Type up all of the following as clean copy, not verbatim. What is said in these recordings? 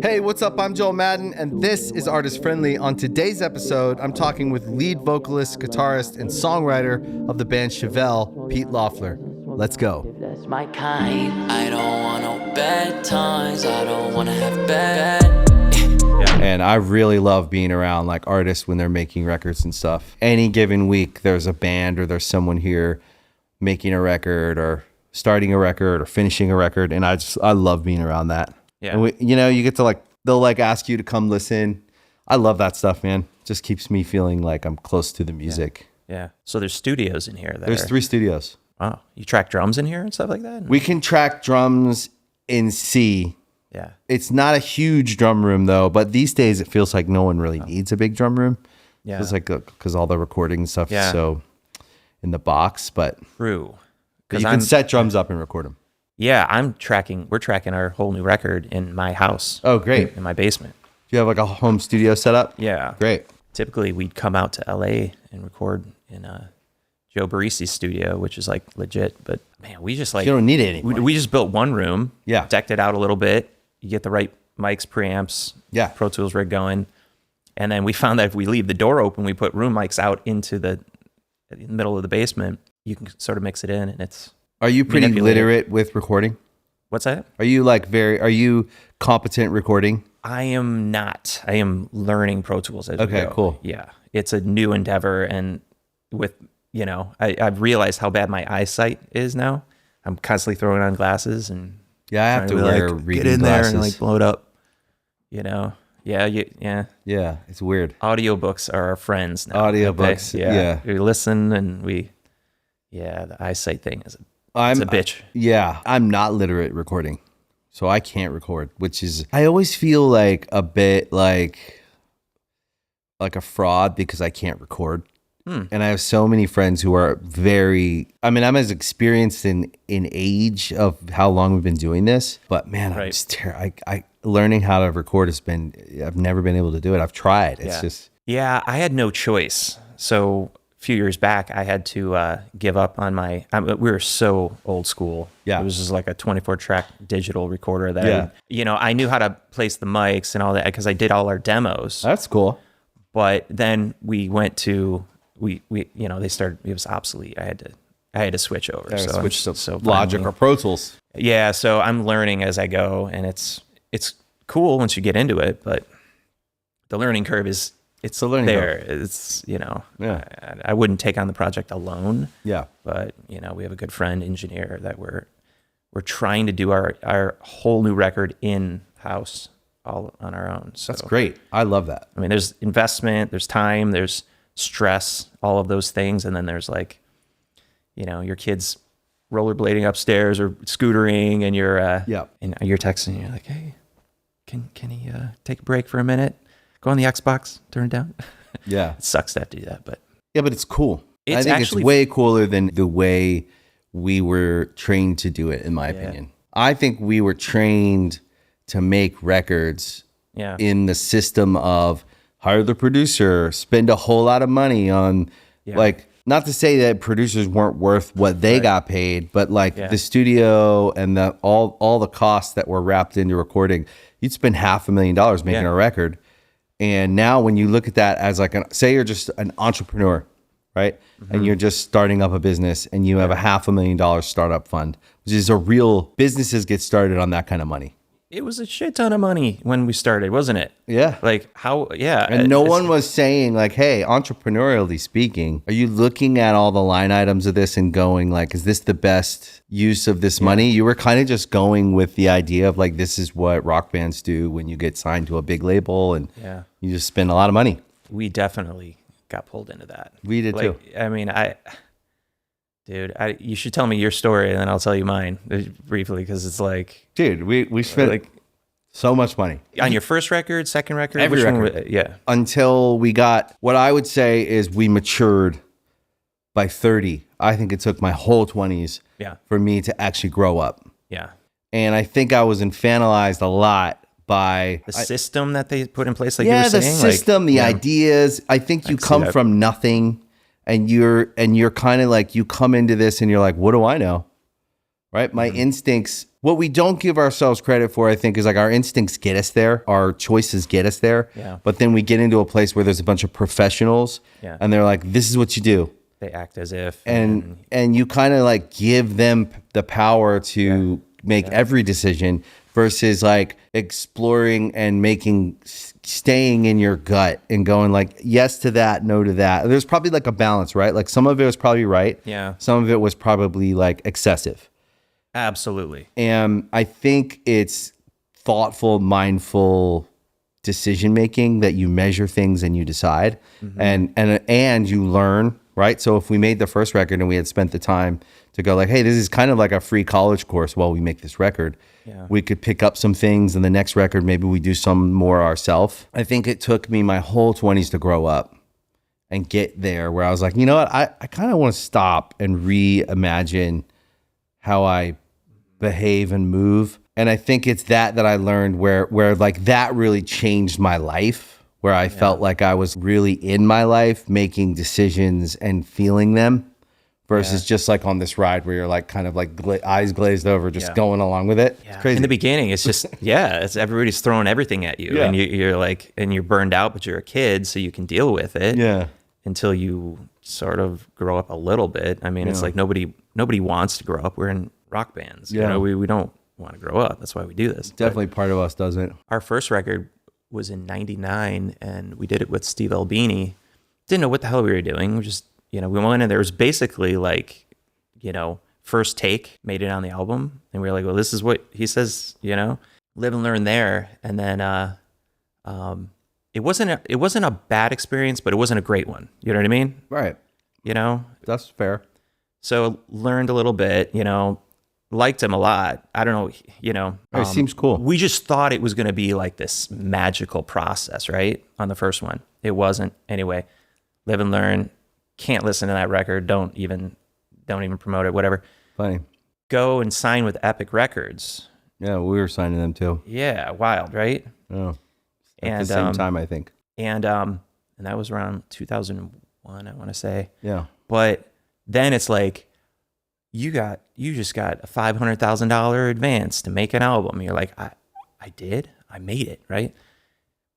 Hey, what's up? I'm Joel Madden, and this is Artist Friendly. On today's episode, I'm talking with lead vocalist, guitarist, and songwriter of the band Chevelle, Pete Loeffler. Let's go. That's my kind. I don't want no bad times. I don't want to have bad. And I really love being around like artists when they're making records and stuff. Any given week, there's a band or there's someone here making a record or starting a record or finishing a record, and I love being around that. Yeah. And you get to they'll ask you to come listen. I love that stuff, man. Just keeps me feeling like I'm close to the music. Yeah. So there's studios in here. There's 3 studios. Oh, you track drums in here and stuff like that? We can track drums in C. Yeah. It's not a huge drum room though, but these days it feels like no one really needs a big drum room. Yeah. It's like because all the recording stuff Yeah. is so in the box, but True. you can set drums up and record them. Yeah, we're tracking our whole new record in my house. Oh, great. In my basement. Do you have like a home studio set up? Yeah. Great. Typically we'd come out to LA and record in Joe Barisi's studio, which is like legit, but man, we just You don't need it anymore. we just built one room, Yeah. decked it out a little bit. You get the right mics, preamps, Yeah. Pro Tools rig going. And then we found that if we leave the door open, we put room mics out into the middle of the basement, you can sort of mix it in and it's... Are you pretty manipulated. literate with recording? What's that? Are you competent recording? I am not. I am learning Pro Tools as we Okay, go. cool. Yeah. It's a new endeavor. And with, I've realized how bad my eyesight is now. I'm constantly throwing on glasses and Yeah, I have to trying wear get reading in glasses. there and blow it up. Yeah. Yeah, it's weird. Audiobooks are our friends now. Audiobooks, yeah. We listen and the eyesight thing is it's a bitch. Yeah, I'm not literate recording, so I can't record, which is, I always feel like a bit like a fraud because I can't record. And I have so many friends who are I'm as experienced in age of how long we've been doing this, but man, I'm just learning how to record I've never been able to do it. I've tried. It's just. Yeah, I had no choice. So a few years back, I had to give up on we were so old school. Yeah. It was just like a 24-track digital recorder that, I knew how to place the mics and all that because I did all our demos. That's cool. But then we went to, they started, it was obsolete. I had to switch over. So switch to so Logic or Pro Tools. Yeah, so I'm learning as I go, and it's cool once you get into it, but the learning curve is It's a learning there. curve. It's I wouldn't take on the project alone. Yeah. But we have a good friend, engineer, that we're trying to do our whole new record in house all on our own. So That's great. I love that. I mean, there's investment, there's time, there's stress, all of those things, and then there's your kids rollerblading upstairs or scootering, and you're texting, and you're like, hey, can he take a break for a minute? Go on the Xbox, turn it down. Yeah. It sucks to have to do that, but But it's cool. I think actually it's way cooler than the way we were trained to do it, in my opinion. I think we were trained to make records in the system of hire the producer, spend a whole lot of money on not to say that producers weren't worth what they got paid, but the studio and all the costs that were wrapped into recording, you'd spend $500,000 making a record. And now when you look at that as say you're just an entrepreneur, right? Mm-hmm. And you're just starting up a business and you have a $500,000 startup fund, which is businesses get started on that kind of money. it was a shit ton of money when we started, wasn't it? Yeah. And no one was saying hey, entrepreneurially speaking, are you looking at all the line items of this and going is this the best use of this money? You were kind of just going with the idea of this is what rock bands do when you get signed to a big label and you just spend a lot of money. We definitely got pulled into that. We did too. I mean, you should tell me your story and then I'll tell you mine briefly, because it's dude, we spent so much money on your first record, second record, every record. Until we got, what I would say is we matured by 30. I think it took my whole 20s for me to actually grow up. Yeah. And I think I was infantilized a lot by the system that they put in place. You were saying, the system, the ideas. I think you come from nothing. And you're kind of you come into this and you're what do I know? right? My instincts, what we don't give ourselves credit for, I think, is like our instincts get us there. Our choices get us there. Yeah. But then we get into a place where there's a bunch of professionals and they're like, this is what you do. They act as if. And you kind of like give them the power to make every decision versus like exploring and staying in your gut and going like, yes to that, no to that. There's probably like a balance, right? Like some of it was probably right. Yeah. Some of it was probably like excessive. Absolutely. And I think it's thoughtful, mindful decision making that you measure things and you decide and you learn, right? So if we made the first record and we had spent the time to go like, hey, this is kind of like a free college course while we make this record. Yeah. We could pick up some things in the next record. Maybe we do some more ourselves. I think it took me my whole 20s to grow up and get there where I was like, you know what? I kind of want to stop and reimagine how I behave and move. And I think it's that I learned where like that really changed my life, where I felt like I was really in my life making decisions and feeling them versus just like on this ride where you're like kind of like eyes glazed over, just going along with it. Yeah. It's crazy. In the beginning, it's just, it's everybody's throwing everything at you and you're like, and you're burned out, but you're a kid, so you can deal with it until you sort of grow up a little bit. I mean, it's like nobody wants to grow up. We're in rock bands. You know, we don't want to grow up. That's why we do this. Definitely part of us doesn't. Our first record was in 99 and we did it with Steve Albini. Didn't know what the hell we were doing. We just, we went in there. It was basically like, first take, made it on the album. And we were like, well, this is what he says, live and learn there. And then it wasn't a bad experience, but it wasn't a great one. You know what I mean? Right. That's fair. So learned a little bit, liked him a lot. I don't know, it seems cool. We just thought it was going to be like this magical process, right? On the first one. It wasn't. Anyway, live and learn. Can't listen to that record. Don't even promote it, whatever. Funny. Go and sign with Epic Records. Yeah, we were signing them too. Yeah, wild, right? Oh. At the same time, I think. And that was around 2001, I want to say. Yeah. But then it's like, you just got a $500,000 advance to make an album. You're like, I did? I made it, right?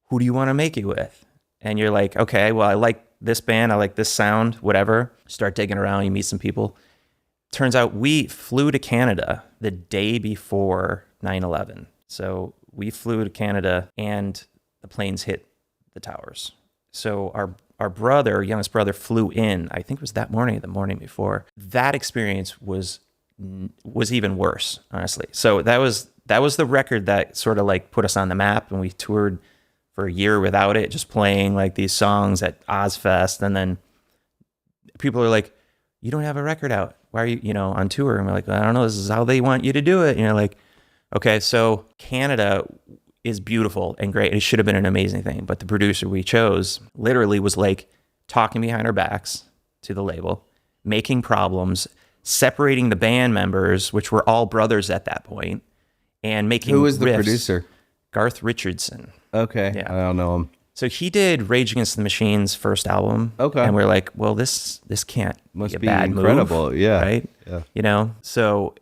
Who do you want to make it with? And you're like, okay, well, I like this band. I like this sound, whatever. Start digging around. You meet some people. Turns out we flew to Canada the day before 9/11. So we flew to Canada and the planes hit the towers. So our brother, youngest brother, flew in. I think it was that morning or the morning before. That experience was even worse, honestly. So that was the record that sort of like put us on the map, and we toured for a year without it, just playing like these songs at Ozfest. And then people are like, you don't have a record out. Why are you, on tour? And we're like, I don't know. This is how they want you to do it. And you're like, okay, so Canada is beautiful and great. It should have been an amazing thing. But the producer we chose literally was like talking behind our backs to the label, making problems, separating the band members, which were all brothers at that point, and making Who was the riffs. producer? Garth Richardson. Okay. Yeah. I don't know him. So he did Rage Against the Machine's first album. Okay. And we're like, well, this can't Must be a be bad incredible. move. Yeah. Right? Yeah. So,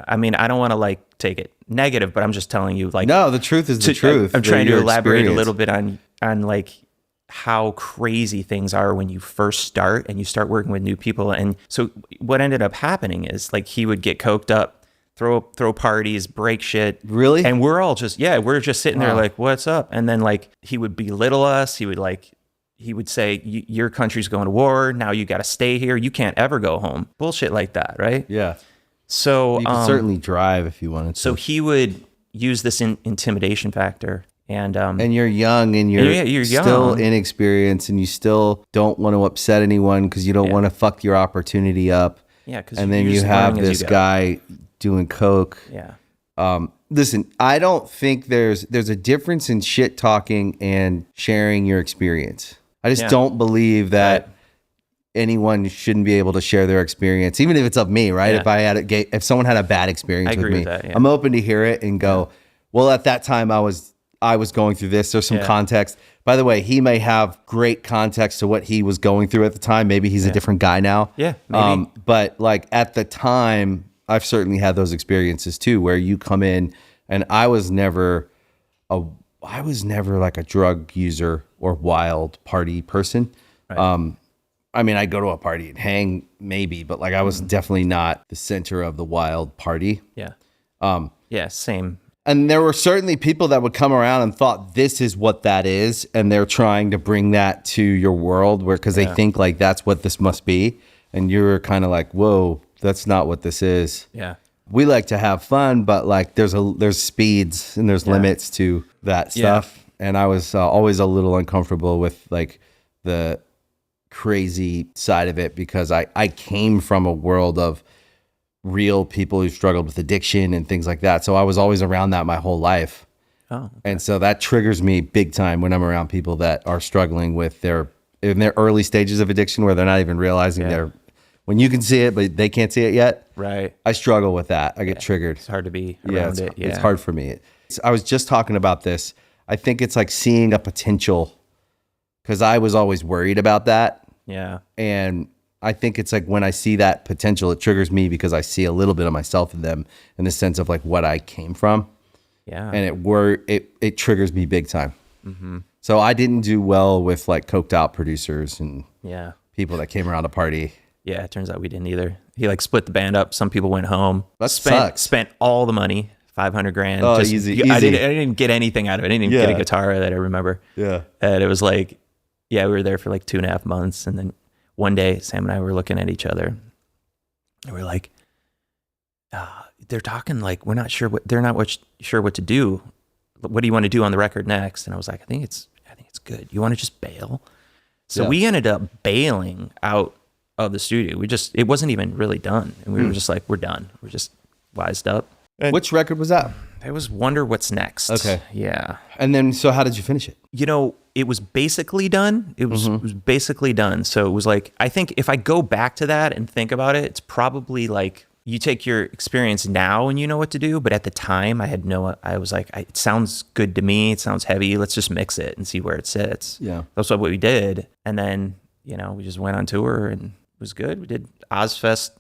I mean, I don't want to like take it negative, but I'm just telling you, like, no, the truth is the truth. I'm trying to elaborate a little bit on like how crazy things are when you first start and you start working with new people. And so what ended up happening is like he would get coked up, throw parties, break shit. Really? And we're all just, we're just sitting there like, what's up? And then like he would belittle us. He would say, your country's going to war. Now you got to stay here. You can't ever go home. Bullshit like that. Right? Yeah. So you could certainly drive if you wanted to. So he would use this intimidation factor. And you're young and you're still inexperienced and you still don't want to upset anyone because you don't want to fuck your opportunity up. Yeah. And then you have this guy doing coke. Yeah. Listen, I don't think there's a difference in shit talking and sharing your experience. I just don't believe that anyone shouldn't be able to share their experience, even if it's of me, right? Yeah. If someone had a bad experience with me, with that, I'm open to hear it and go, well, at that time I was going through this. There's some context. By the way, he may have great context to what he was going through at the time. Maybe he's a different guy now. Yeah, maybe. But like at the time, I've certainly had those experiences too, where you come in, and I was never like a drug user or wild party person. Right. I mean, I go to a party and hang maybe, but like I was definitely not the center of the wild party. Yeah. Yeah, same. And there were certainly people that would come around and thought this is what that is, and they're trying to bring that to your world because they think like that's what this must be, and you're kind of like, whoa, that's not what this is. Yeah. We like to have fun, but like there's speeds and there's limits to that stuff. And I was always a little uncomfortable with like the crazy side of it because I came from a world of real people who struggled with addiction and things like that. So I was always around that my whole life. Oh, okay. And so that triggers me big time when I'm around people that are struggling with in their early stages of addiction where they're not even realizing when you can see it, but they can't see it yet. Right. I struggle with that. I get triggered. It's hard to be around it. Yeah. It's hard for me. I was just talking about this. I think it's like seeing a potential because I was always worried about that. Yeah. And I think it's like when I see that potential, it triggers me because I see a little bit of myself in them in the sense of like what I came from. Yeah. And it triggers me big time. Mm-hmm. So I didn't do well with like coked out producers and people that came around to party. Yeah, it turns out we didn't either. He like split the band up. Some people went home. That sucks. Spent all the money, $500,000. Oh, easy. I didn't get anything out of it. I didn't even get a guitar that I remember. Yeah. And it was like, we were there for like 2.5 months. And then one day, Sam and I were looking at each other. And we're like, they're talking like, we're not sure they're not sure what to do. What do you want to do on the record next? And I was like, I think it's good. You want to just bail? So we ended up bailing out of the studio. It wasn't even really done. And we were just like, we're done. We're just wised up. And which record was that? It was Wonder What's Next. Okay. Yeah. And then, so how did you finish it? It was basically done. It was basically done. So it was like, I think if I go back to that and think about it, it's probably like you take your experience now and you know what to do. But at the time I was like, it sounds good to me. It sounds heavy. Let's just mix it and see where it sits. Yeah. That's what we did. And then, we just went on tour and it was good. We did Ozfest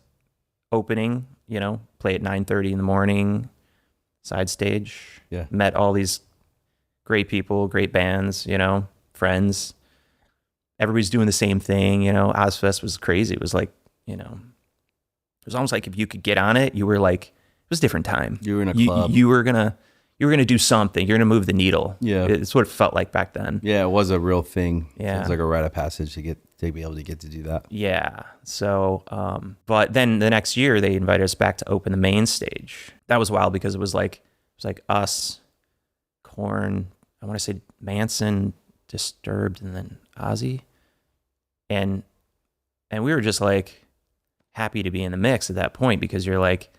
opening, play at 9:30 in the morning, side stage. Yeah. Met all these great people, great bands, friends. Everybody's doing the same thing, Ozfest was crazy. It was like, it was almost like if you could get on it, you were like, it was a different time. You were in a club. You were gonna do something. You're gonna move the needle. Yeah. It's what it felt like back then. Yeah, it was a real thing. Yeah. It was like a rite of passage to be able to get to do that. Yeah. So, but then the next year they invited us back to open the main stage. That was wild because it was like us, Korn, I want to say Manson, Disturbed, and then Ozzy. And we were just like happy to be in the mix at that point because you're like,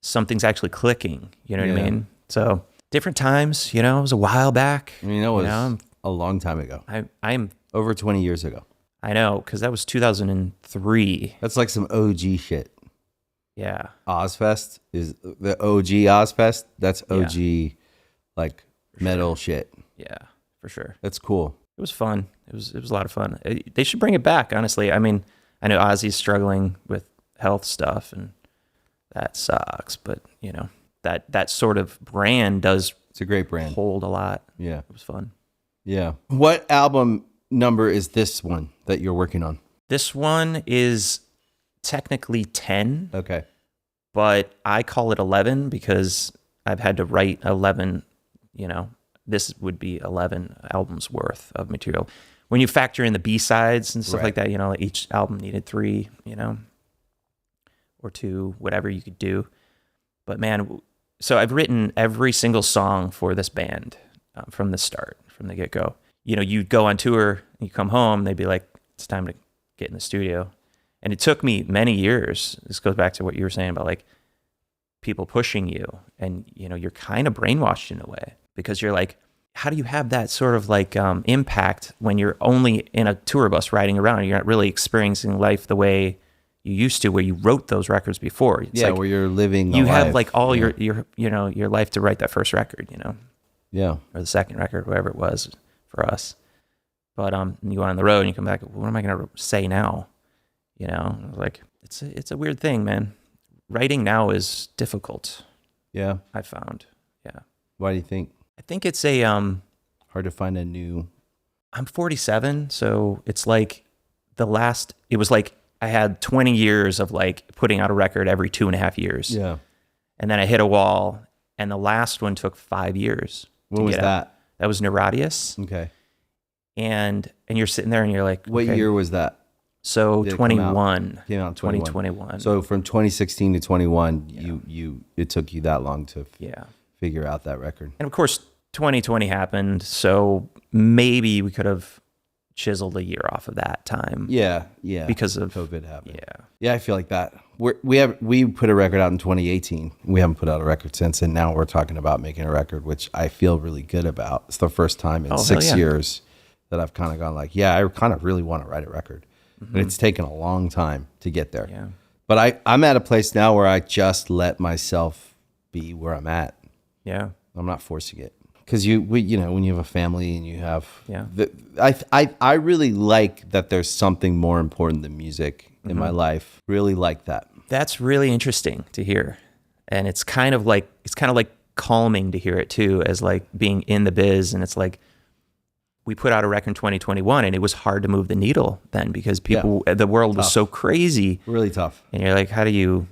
something's actually clicking. You know what I mean? So different times, it was a while back. I mean, that was a long time ago. I'm over 20 years ago. I know, because that was 2003. That's like some OG shit. Yeah. Ozfest is the OG Ozfest. That's OG like metal shit. Yeah, for sure. That's cool. It was fun. It was a lot of fun. They should bring it back, honestly. I mean, I know Ozzy's struggling with health stuff and that sucks, but that sort of brand does. It's a great brand. Hold a lot. Yeah. It was fun. Yeah. What album number is this one that you're working on? This one is technically 10. Okay. But I call it 11 because I've had to write 11, this would be 11 albums worth of material. When you factor in the B-sides and stuff like that, each album needed 3, or 2, whatever you could do. But man, so I've written every single song for this band from the start, from the get-go. You go on tour, you come home, they'd be like, it's time to get in the studio. And it took me many years. This goes back to what you were saying about like people pushing you and, you're kind of brainwashed in a way because you're like, how do you have that sort of like impact when you're only in a tour bus riding around and you're not really experiencing life the way you used to, where you wrote those records before? It's like, where you're living. You have like all your your life to write that first record, Yeah. Or the second record, whatever it was for us. But you go on the road and you come back, what am I going to say now? Like it's a weird thing, man. writing now is difficult. Yeah. I found. Yeah. Why do you think? I think it's a hard to find a new. I'm 47, so it's like it was like I had 20 years of like putting out a record every 2.5 years. Yeah. And then I hit a wall, and the last one took 5 years. When was that? That was Neuradius. Okay. And you're sitting there and you're like, what year was that? So Did it 21. Came out in 2021. So from 2016 to 21, it took you that long to figure out that record. And of course, 2020 happened, so maybe we could have chiseled a year off of that time. Yeah. Because of COVID happened. Yeah, I feel like that. We put a record out in 2018. We haven't put out a record since, and now we're talking about making a record, which I feel really good about. It's the first time in 6 years that I've kind of gone like, I kind of really want to write a record. And it's taken a long time to get there. Yeah. But I'm at a place now where I just let myself be where I'm at. Yeah. I'm not forcing it. Because when you have a family and you have, I really like that there's something more important than music in my life. Really like that. That's really interesting to hear, and it's kind of like calming to hear it too, as like being in the biz. And it's like we put out a record in 2021, and it was hard to move the needle then because the world was so crazy, really tough. And you're like, how do you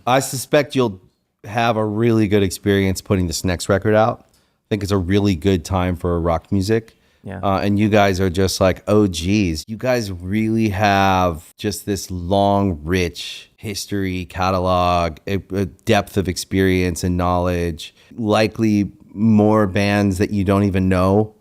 I suspect you'll have a really good experience putting this next record out. I think it's a really good time for rock music. Yeah. And you guys are just like, oh, geez, you guys really have just this long, rich history, catalog, a depth of experience and knowledge, likely more bands that you don't even know,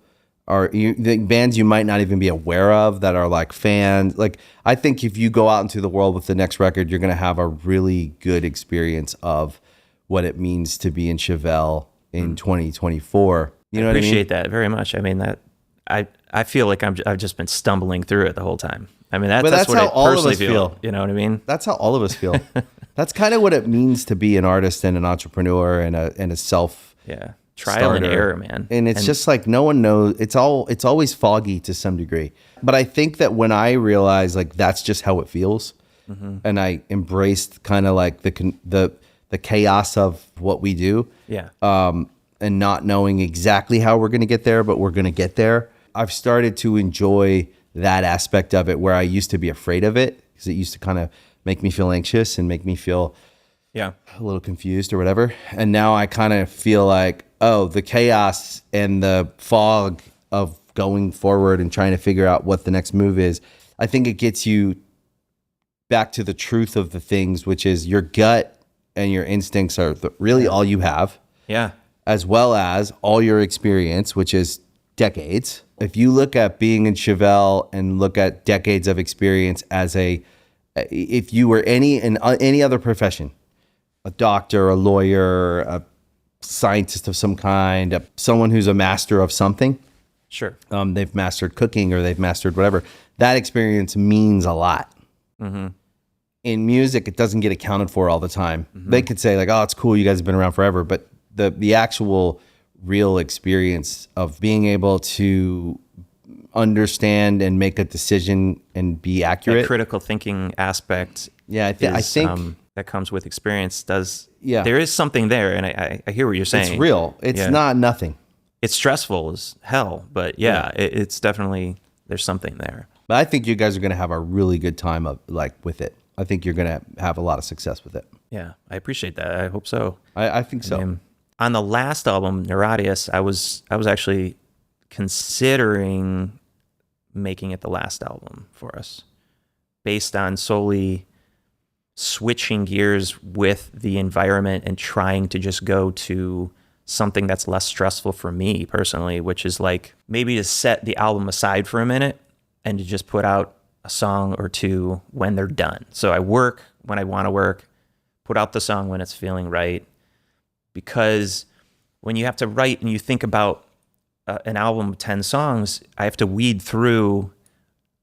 the bands you might not even be aware of that are like fans. Like, I think if you go out into the world with the next record, you're going to have a really good experience of what it means to be in Chevelle in 2024. You know what I mean? Appreciate that very much. I mean, that I feel like I've just been stumbling through it the whole time. I mean, that's what how I all of personally us feel. You know what I mean? That's how all of us feel. That's kind of what it means to be an artist and an entrepreneur and a self trial and starter. error, man. And it's just like no one knows. It's always foggy to some degree. But I think that when I realized like that's just how it feels, and I embraced kind of like the chaos of what we do. Yeah. And not knowing exactly how we're going to get there, but we're going to get there. I've started to enjoy that aspect of it where I used to be afraid of it because it used to kind of make me feel anxious and make me feel a little confused or whatever. And now I kind of feel like, oh, the chaos and the fog of going forward and trying to figure out what the next move is, I think it gets you back to the truth of the things, which is your gut and your instincts are really all you have. Yeah. As well as all your experience, which is decades. If you look at being in Chevelle and look at decades of experience as if you were in any other profession, a doctor, a lawyer, a scientist of some kind, someone who's a master of something. Sure. They've mastered cooking or they've mastered whatever. That experience means a lot. Mm-hmm. In music, it doesn't get accounted for all the time. Mm-hmm. They could say like, oh, it's cool, you guys have been around forever, but the actual real experience of being able to understand and make a decision and be accurate. That critical thinking aspect. Yeah, I think that comes with experience does. Yeah. There is something there. And I hear what you're saying. It's real. It's not nothing. It's stressful as hell, but it's definitely, there's something there. But I think you guys are going to have a really good time with it. I think you're going to have a lot of success with it. Yeah, I appreciate that. I hope so. I think so. I mean, on the last album, Neuradius, I was actually considering making it the last album for us, based on solely switching gears with the environment and trying to just go to something that's less stressful for me personally, which is like maybe to set the album aside for a minute and to just put out a song or two when they're done. So I work when I want to work, put out the song when it's feeling right. Because when you have to write and you think about an album of 10 songs, I have to weed through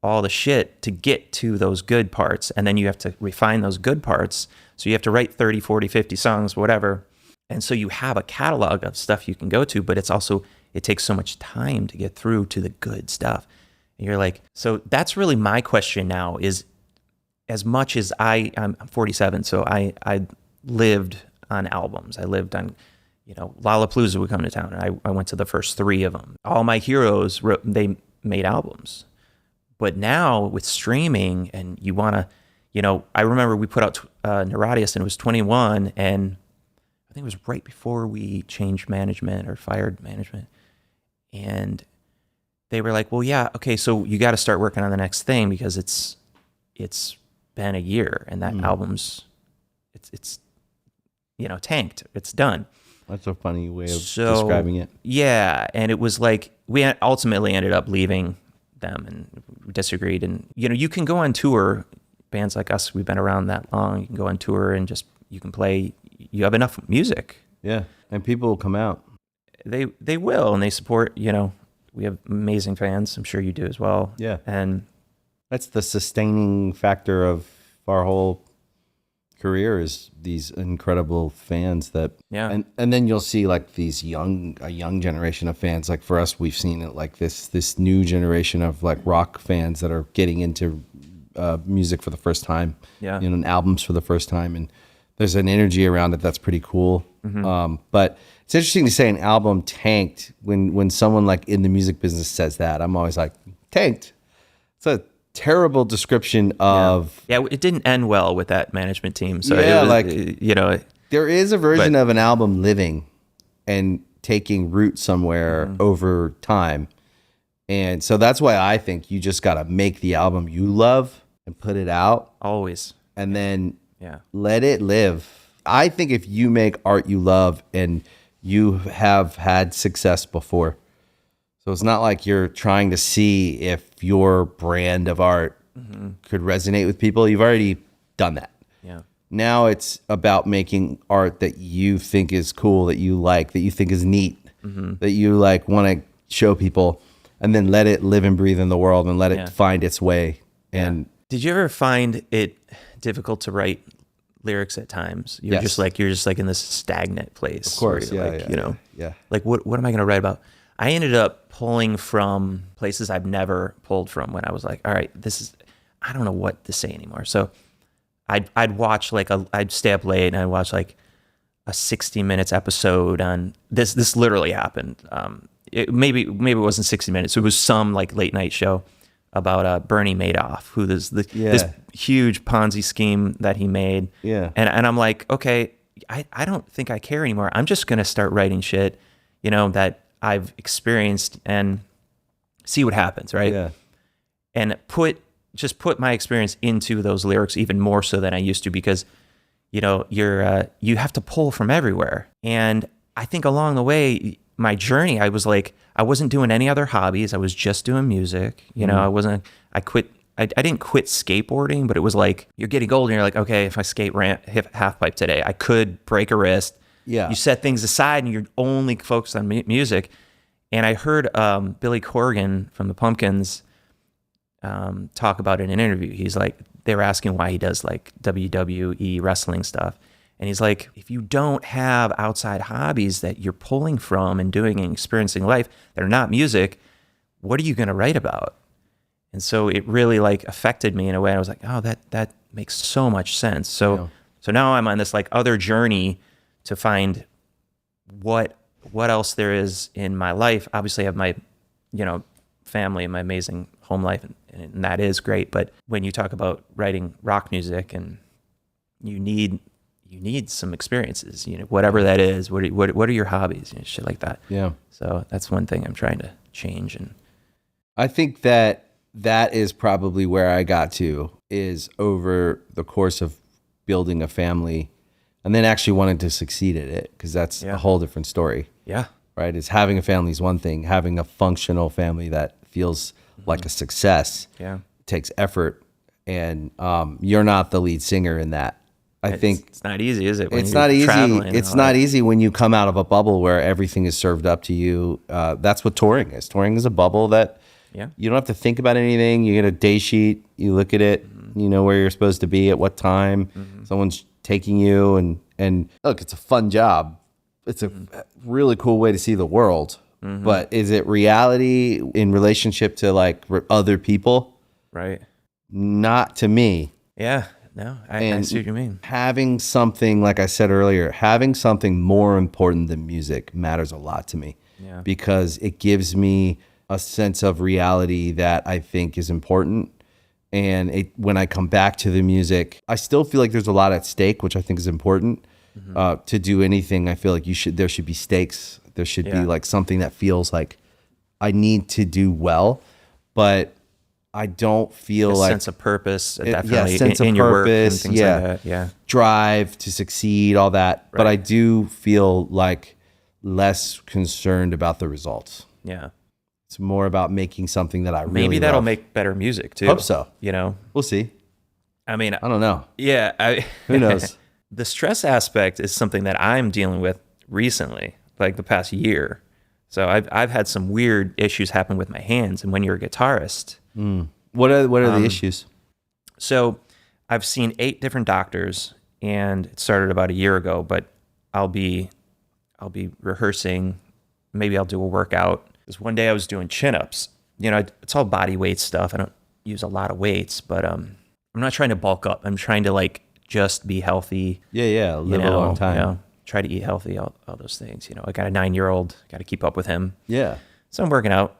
all the shit to get to those good parts. And then you have to refine those good parts. So you have to write 30, 40, 50 songs, whatever. And so you have a catalog of stuff you can go to, but it takes so much time to get through to the good stuff. And you're like, so that's really my question now is, as much as I'm 47, so I lived on albums. I lived on, Lollapalooza would come to town, and I went to the first 3 of them. All my heroes they made albums. But now with streaming, and you want to, I remember we put out Neurodius, and it was 21, and I think it was right before we changed management or fired management. And they were like, well, yeah, okay, so you got to start working on the next thing because it's been a year, and that album's, it's tanked. It's done. That's a funny way of describing it. Yeah, and it was like we ultimately ended up leaving them, and we disagreed. And you can go on tour. Bands like us, we've been around that long. You can go on tour and just you can play. You have enough music. Yeah, and people will come out. They will, and they support. We have amazing fans. I'm sure you do as well. Yeah, and that's the sustaining factor of our whole career is these incredible fans that and then you'll see like a young generation of fans. Like for us, we've seen it like this new generation of like rock fans that are getting into music for the first time, and albums for the first time, and there's an energy around it that's pretty cool. But it's interesting to say an album tanked when someone like in the music business says that. I'm always like, tanked? It's a terrible description of it didn't end well with that management team. So there is a version of an album living and taking root somewhere over time, and so that's why I think you just got to make the album you love and put it out always, and then let it live. I think if you make art you love and you have had success before, so it's not like you're trying to see if your brand of art could resonate with people. You've already done that. Yeah. Now it's about making art that you think is cool, that you like, that you think is neat, that you like want to show people, and then let it live and breathe in the world and let it find its way. And did you ever find it difficult to write lyrics at times? You're just like in this stagnant place. Of course, like what am I going to write about? I ended up pulling from places I've never pulled from when I was like, all right, I don't know what to say anymore. So I'd watch I'd stay up late and I'd watch like a 60 minutes episode on this. This literally happened. Maybe it wasn't 60 minutes. It was some like late night show about Bernie Madoff, who this huge Ponzi scheme that he made. Yeah. And I'm like, okay, I don't think I care anymore. I'm just going to start writing shit, that I've experienced and see what happens, right? Yeah. And put my experience into those lyrics even more so than I used to, because you have to pull from everywhere. And I think along the way, my journey, I was like, I wasn't doing any other hobbies. I was just doing music. I didn't quit skateboarding, but it was like, you're getting older and you're like, okay, if I hit half pipe today, I could break a wrist. Yeah. You set things aside and you're only focused on music. And I heard Billy Corgan from the Pumpkins talk about it in an interview. He's like, they were asking why he does like WWE wrestling stuff. And he's like, if you don't have outside hobbies that you're pulling from and doing and experiencing life that are not music, what are you going to write about? And so it really like affected me in a way. I was like, oh, that makes so much sense. So now I'm on this like other journey to find what else there is in my life. Obviously I have my, family and my amazing home life, and that is great. But when you talk about writing rock music, and you need some experiences, whatever that is, what are your hobbies, shit like that. Yeah. So that's one thing I'm trying to change. And I think that is probably where I got to, is over the course of building a family and then actually wanting to succeed at it, because that's a whole different story. Yeah. Right? Is having a family is one thing. Having a functional family that feels like a success takes effort, and you're not the lead singer in that. I think it's not easy, is it? It's not easy. It's not easy when you come out of a bubble where everything is served up to you. That's what touring is. Touring is a bubble that you don't have to think about anything. You get a day sheet, you look at it, you know where you're supposed to be at what time. Someone's taking you, and look, it's a fun job. It's a really cool way to see the world. But is it reality in relationship to like other people? Right. Not to me. Yeah. No, I see what you mean. Having something, like I said earlier, having something more important than music matters a lot to me. Yeah. Because it gives me a sense of reality that I think is important. And when I come back to the music, I still feel like there's a lot at stake, which I think is important. To do anything, I feel like there should be stakes. There should be like something that feels like I need to do well, but I don't feel like sense of purpose, definitely sense of in your work and purpose, things like that. Yeah. Drive to succeed, all that. Right. But I do feel like less concerned about the results. Yeah. It's more about making something that I really Maybe that'll love. make better music too. Hope so. You know, We'll see. I mean, I don't know. yeah. Who knows? The stress aspect is something that I'm dealing with recently, like the past year. So I've had some weird issues happen with my hands. And when you're a guitarist, What are the issues? so I've seen 8 different doctors, and it started about a year ago. But I'll be rehearsing. Maybe I'll do a workout. Because one day I was doing chin-ups. You know, it's all body weight stuff. I don't use a lot of weights, but I'm not trying to bulk up. I'm trying to like just be healthy. Yeah. Live a long time. You know, try to eat healthy, all those things. You know, I got a 9-year-old, got to keep up with him. Yeah. So I'm working out,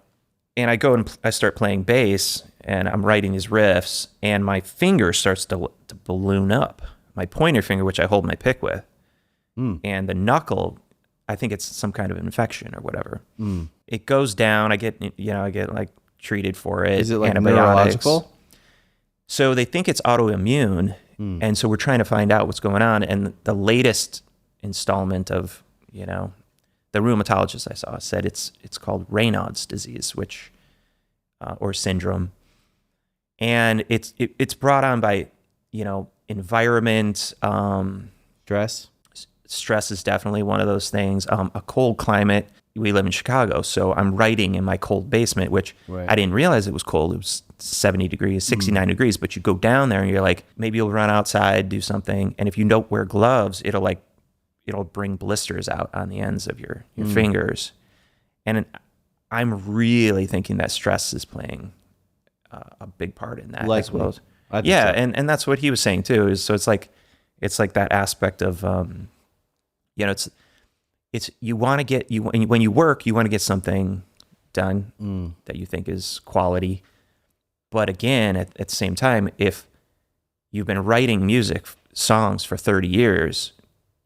and I go and I start playing bass, and I'm writing these riffs, and my finger starts to balloon up. My pointer finger, which I hold my pick with, and the knuckle, I think it's some kind of infection or whatever. It goes down. I get like treated for it. Is it like antibiotics. neurological? So they think it's autoimmune. And so we're trying to find out what's going on. And the latest installment of, the rheumatologist I saw said it's called Raynaud's disease, which, or syndrome. And it's brought on by, environment. Stress is definitely one of those things. A cold climate. We live in Chicago, so I'm writing in my cold basement, which I didn't realize it was cold. It was 70 degrees, 69 degrees, but you go down there and you're like, maybe you'll run outside, do something. And if you don't wear gloves, it'll bring blisters out on the ends of your fingers. And I'm really thinking that stress is playing a big part in that as well. Yeah. So. And that's what he was saying too, is so it's like that aspect of, it's you want to get when you work, you want to get something done that you think is quality. But again, at the same time, if you've been writing songs for 30 years,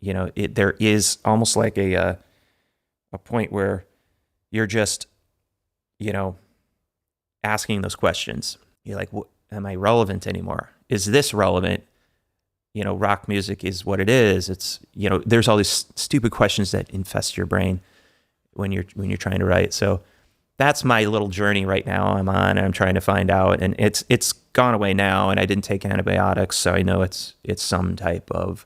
there is almost like a point where you're just, asking those questions. You're like, am I relevant anymore? Is this relevant? Rock music is what it is. It's, there's all these stupid questions that infest your brain when you're trying to write. So that's my little journey right now I'm on, and I'm trying to find out, and it's gone away now, and I didn't take antibiotics. So I know it's some type of,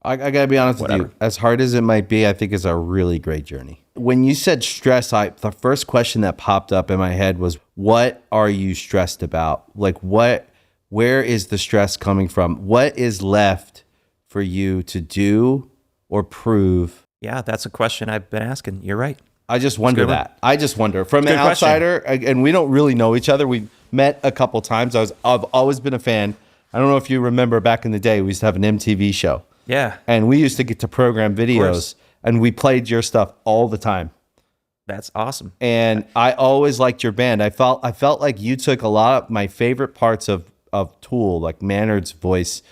I gotta be honest with you, as hard as it might be, I think it's a really great journey. When you said stress, the first question that popped up in my head was, what are you stressed about? Like where is the stress coming from? What is left for you to do or prove? Yeah, that's a question I've been asking. You're right. I just wonder that. I just wonder. From an outsider, and we don't really know each other. We met a couple times. I've always been a fan. I don't know if you remember back in the day, we used to have an MTV show. Yeah. And we used to get to program videos, and we played your stuff all the time. That's awesome. And I always liked your band. I felt like you took a lot of my favorite parts of Tool, like Maynard's voice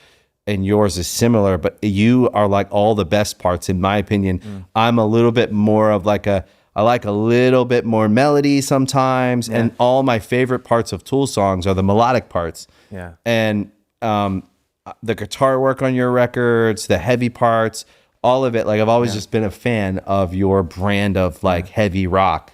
and yours is similar, but you are like all the best parts in my opinion. I'm a little bit more of I like a little bit more melody sometimes, and all my favorite parts of Tool songs are the melodic parts. Yeah. And the guitar work on your records, the heavy parts, all of it. Like I've always just been a fan of your brand of heavy rock,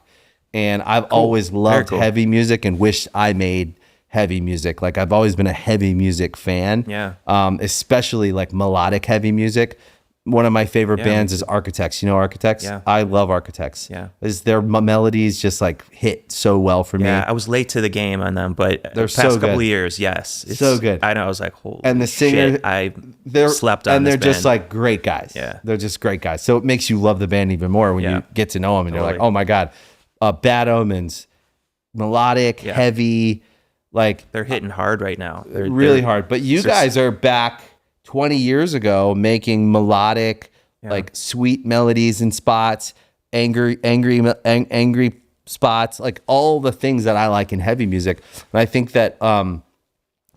and I've always loved heavy music and wished I made heavy music. Like I've always been a heavy music fan. Yeah. Especially like melodic heavy music. One of my favorite bands is Architects. You know Architects? Yeah. I love Architects. Yeah. Their melodies just like hit so well for me. Yeah, I was late to the game on them, but they're the past so couple good. of years, yes. It's so good. I know, I was like, holy and the singer, shit, I they're, slept on and this they're just band. like great guys. Yeah. They're just great guys. So it makes you love the band even more when you get to know them and you're like, oh my God, Bad Omens, melodic, heavy, Like they're hitting hard right now. They're really hard. But you guys are back 20 years ago making melodic, like sweet melodies and spots, angry spots, like all the things that I like in heavy music. And I think that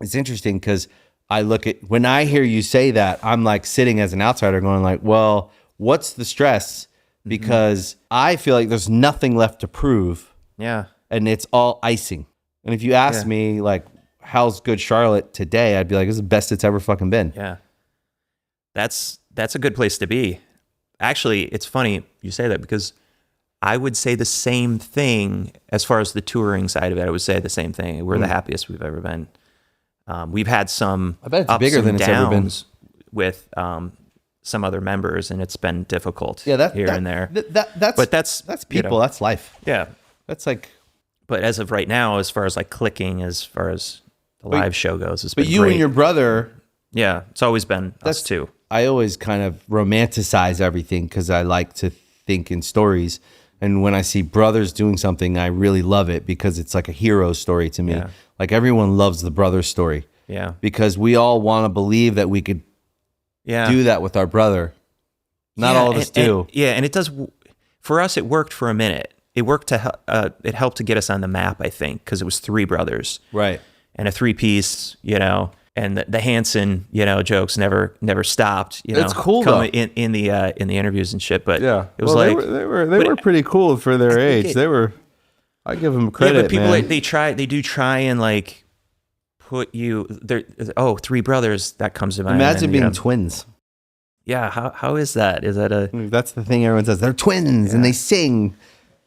it's interesting because I look at, when I hear you say that, I'm like sitting as an outsider going like, well, what's the stress? Because I feel like there's nothing left to prove. Yeah. And it's all icing. And if you ask me like, how's Good Charlotte today? I'd be like, this is the best it's ever fucking been. Yeah. That's a good place to be. Actually, it's funny you say that because I would say the same thing as far as the touring side of it. I would say the same thing. We're the happiest we've ever been. We've had some I bet it's ups bigger and than it's ever been downs with some other members, and it's been difficult here and there. That's people. You know, that's life. Yeah, that's like. But as of right now, as far as like clicking, as far as the live show goes, it's been you great. And your brother. Yeah, it's always been us too. I always kind of romanticize everything because I like to think in stories. And when I see brothers doing something, I really love it because it's like a hero story to me. Yeah. Like everyone loves the brother story. Yeah. Because we all want to believe that we could do that with our brother. Not all of us do. And it does. For us, it worked for a minute. It worked it helped to get us on the map, I think, because it was three brothers. Right. And a three-piece, and the Hanson, jokes never stopped. It's cool though in the interviews and shit. But yeah, it was they were pretty cool for their age. I give them credit. Yeah, but people man. They do try and like put you there. Oh, three brothers. That comes to mind. Imagine being twins. Yeah, how is that? Is that That's the thing everyone says. They're twins and they sing.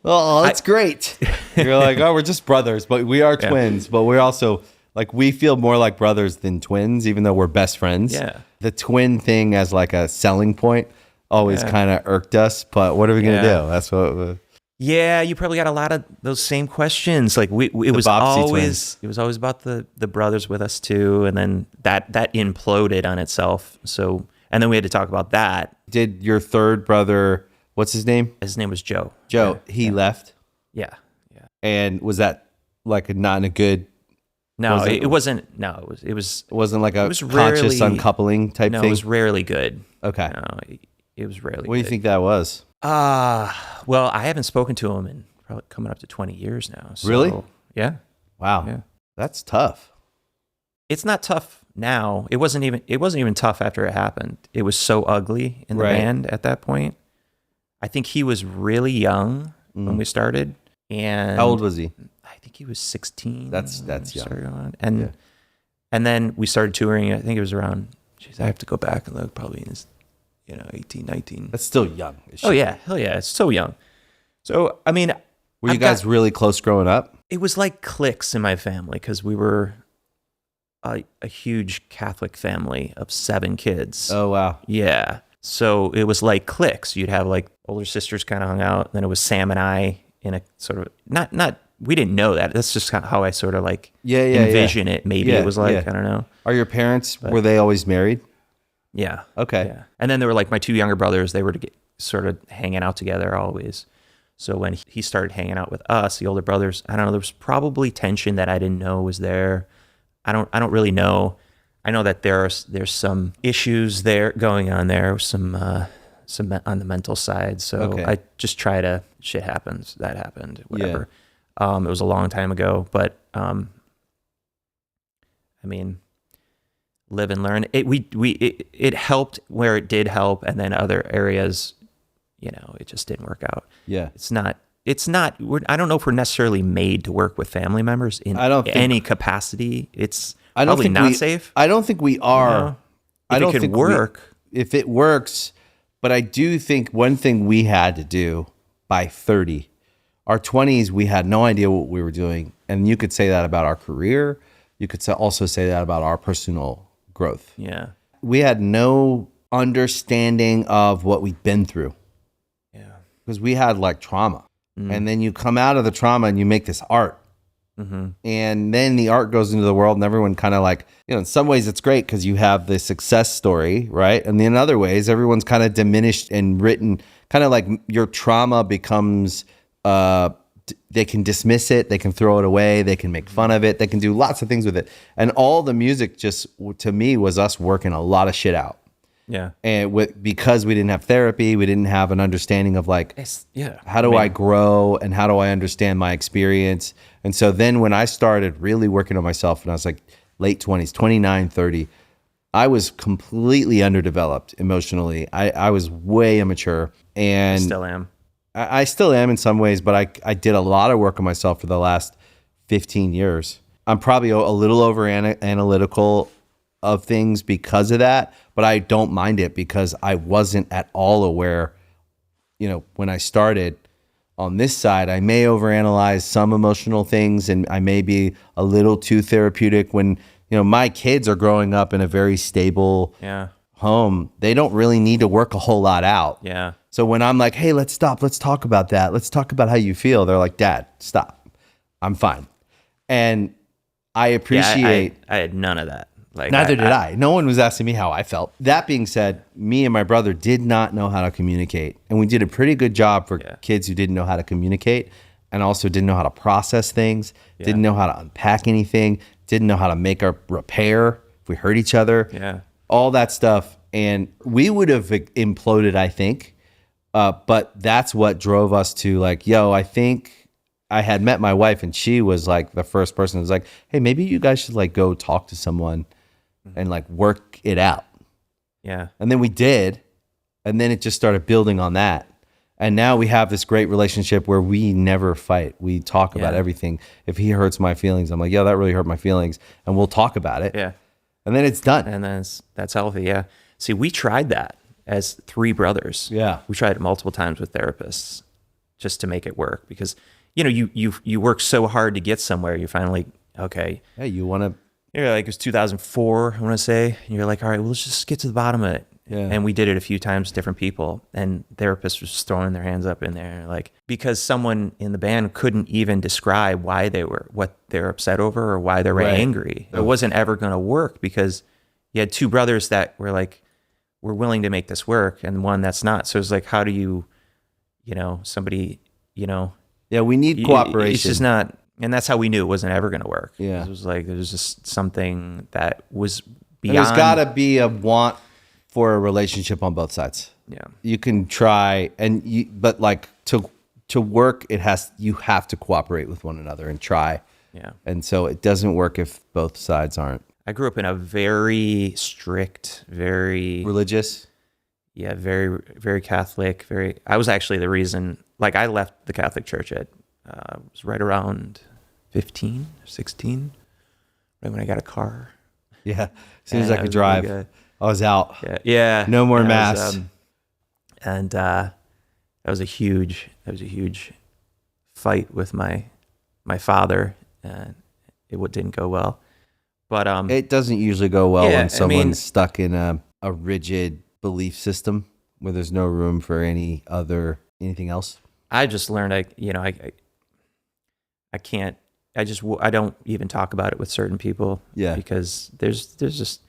Oh, that's great. You're like, oh, we're just brothers, but we are twins. But we're also like, we feel more like brothers than twins, even though we're best friends. Yeah. The twin thing as like a selling point always kind of irked us. But what are we gonna do? That's what. Yeah, you probably got a lot of those same questions. Like it was always about the brothers with us too, and then that imploded on itself. So, and then we had to talk about that. Did your third brother? What's his name? His name was Joe. He left. Yeah. And was that like not in a good? No, it wasn't. No, it wasn't like a conscious uncoupling type thing. No, it was rarely good. Okay. No, it was rarely. What do you think that was? Well, I haven't spoken to him in probably coming up to 20 years now. So, really? Yeah. Wow. Yeah. That's tough. It's not tough now. It wasn't even tough after it happened. It was so ugly in the band at that point. I think he was really young when we started. And how old was he? I think he was 16. That's young. And then we started touring. I think it was around, I have to go back and look, probably in his 18, 19. That's still young. Oh yeah, hell yeah, it's so young. So I mean, were you guys really close growing up? It was like cliques in my family because we were a huge Catholic family of 7 kids. Oh wow. Yeah. So it was like cliques. You'd have like older sisters kind of hung out. And then it was Sam and I in a sort of not. We didn't know that. That's just kind of how I sort of like envision it. Maybe it was like I don't know. Are your parents were they always married? Yeah. Okay. Yeah. And then there were like my 2 younger brothers. They were sort of hanging out together always. So when he started hanging out with us, the older brothers, I don't know, there was probably tension that I didn't know was there. I don't really know. I know that there's some issues there going on there, some on the mental side. So I just try to, shit happens, that happened, whatever. Yeah. It was a long time ago, but I mean, live and learn. It helped where it did help, and then other areas, it just didn't work out. Yeah, it's not. I don't know if we're necessarily made to work with family members in any capacity. It's probably not safe. I don't think we are. I don't think it could work. If it works, but I do think one thing we had to do by 30, our 20s, we had no idea what we were doing, and you could say that about our career. You could also say that about our personal growth. Yeah. We had no understanding of what we'd been through. Yeah. Because we had like trauma. And then you come out of the trauma and you make this art. Mm-hmm. And then the art goes into the world and everyone kind of like, in some ways it's great because you have the success story, right? And in other ways, everyone's kind of diminished and written, kind of like your trauma becomes they can dismiss it, they can throw it away, they can make fun of it, they can do lots of things with it. And all the music just, to me, was us working a lot of shit out. Yeah. And because we didn't have therapy, we didn't have an understanding of like, how do I grow and how do I understand my experience? And so then when I started really working on myself, and I was like late 20s, 29, 30, I was completely underdeveloped emotionally. I was way immature. And Still am. I still am in some ways, but I did a lot of work on myself for the last 15 years. I'm probably a little over analytical of things because of that, but I don't mind it because I wasn't at all aware, when I started on this side. I may overanalyze some emotional things, and I may be a little too therapeutic when, my kids are growing up in a very stable home. They don't really need to work a whole lot out. Yeah. So when I'm like, hey, let's stop. Let's talk about that. Let's talk about how you feel. They're like, Dad, stop. I'm fine. And I appreciate. I had none of that. Like neither did I. No one was asking me how I felt. That being said, me and my brother did not know how to communicate. And we did a pretty good job for kids who didn't know how to communicate and also didn't know how to process things, didn't know how to unpack anything, didn't know how to make a repair if we hurt each other, all that stuff. And we would have imploded, I think. But that's what drove us to like, I think I had met my wife and she was like the first person who was like, hey, maybe you guys should like go talk to someone and like work it out. Yeah. And then we did. And then it just started building on that. And now we have this great relationship where we never fight. We talk about everything. If he hurts my feelings, I'm like, that really hurt my feelings. And we'll talk about it. Yeah. And then it's done. And then that's healthy. Yeah. See, we tried that as three brothers. Yeah. We tried it multiple times with therapists just to make it work because, you work so hard to get somewhere. You're finally, okay. Hey, you want to. You're like, it was 2004, I want to say. And you're like, all right, well, let's just get to the bottom of it. Yeah. And we did it a few times, different people. And therapists were just throwing their hands up in there. Like, because someone in the band couldn't even describe what they were upset over or why they were angry. It wasn't ever going to work because you had two brothers that were like, we're willing to make this work, and one that's not. So it's like, how do you, somebody, Yeah, we need cooperation. It's just not, and that's how we knew it wasn't ever going to work. Yeah. It was like, there was just something that was beyond. And there's got to be a want for a relationship on both sides. Yeah. You can try, but like to work, you have to cooperate with one another and try. Yeah. And so it doesn't work if both sides aren't. I grew up in a very strict, very religious. Yeah, very, very Catholic. I was actually the reason, like I left the Catholic Church at, was right around 15 or 16, right when I got a car. Yeah, as soon as I could drive, I was out. Yeah. No more mass. That was a huge fight with my father, and it didn't go well. But it doesn't usually go well when someone's stuck in a rigid belief system where there's no room for anything else. I just learned I can't. I don't even talk about it with certain people. Yeah. Because there's just,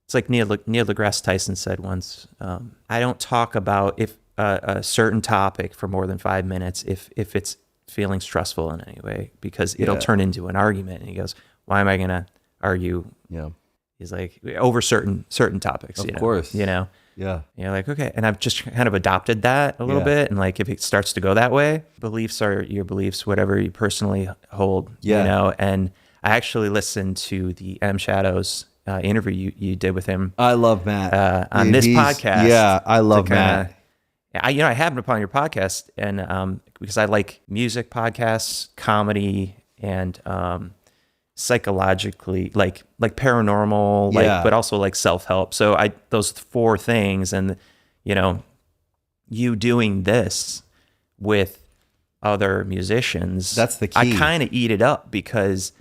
it's like Neil deGrasse Tyson said once. I don't talk about a certain topic for more than 5 minutes if it's feeling stressful in any way, because it'll turn into an argument. And he goes, "Why am I gonna argue?" Yeah. He's like, over certain topics. Of course. Yeah. And you're like, okay. And I've just kind of adopted that a little bit. And like, if it starts to go that way, beliefs are your beliefs, whatever you personally hold, and I actually listened to the M Shadows interview you did with him. I love Matt. On this podcast. Yeah, I love Matt. I have him upon your podcast, and because I like music podcasts, comedy, and psychologically, like paranormal, but also like self-help. So those four things, and you doing this with other musicians, that's the key. I kind of eat it up because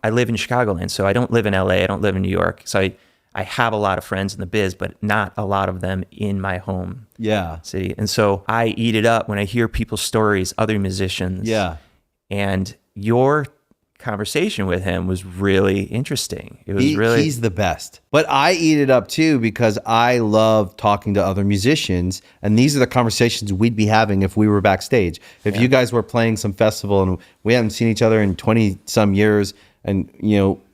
I live in Chicagoland, so I don't live in LA, I don't live in New York, so I have a lot of friends in the biz, but not a lot of them in my home city. And so I eat it up when I hear people's stories, other musicians. Yeah. And your conversation with him was really interesting. It was he's the best. But I eat it up too because I love talking to other musicians, and these are the conversations we'd be having if we were backstage. If you guys were playing some festival and we haven't seen each other in 20 some years, and